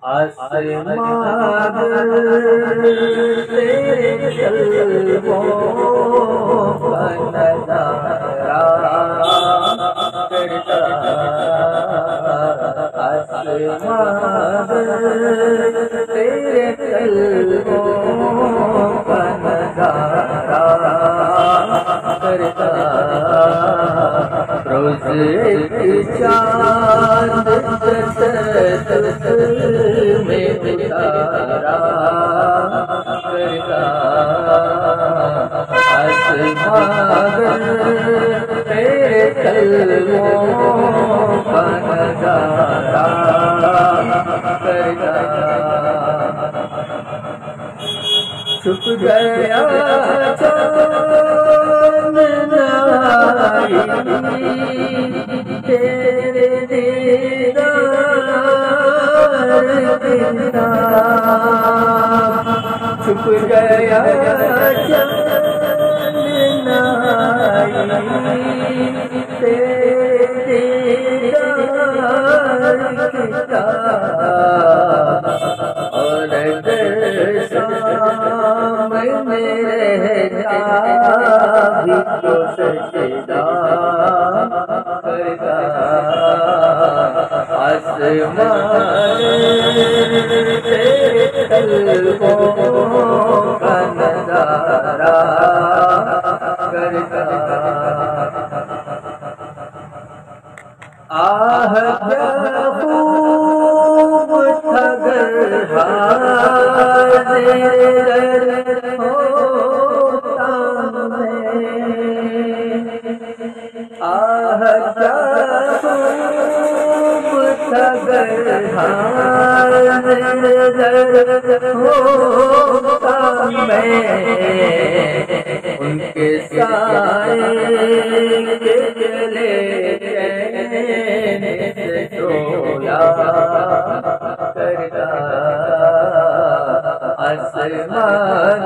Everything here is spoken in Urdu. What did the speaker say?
آسمان تیرے جلووں کا نظارہ کرتا، آسمان تیرے جلووں کا نظارہ کرتا، روز چاند میں اتارا کرتا، آسمان تیرے جلووں کا نظارہ کرتا، چھپ گیا چاند نائی تیرے دیدار دیتا، چھپ گیا چاند نائی تیرے دیدار دیتا، اور اگر سامنے رہتا بھی تو سجدہ کرتا، آسمان تیرے جلووں کا نظارہ کرتا، آہ کیا خوب تھا گر حاضر ہوتا میں، آہ کیا خوب تھا گر حاضر ہوتا میں، ان کے سائے کے چلے سویا کرتا، آسمان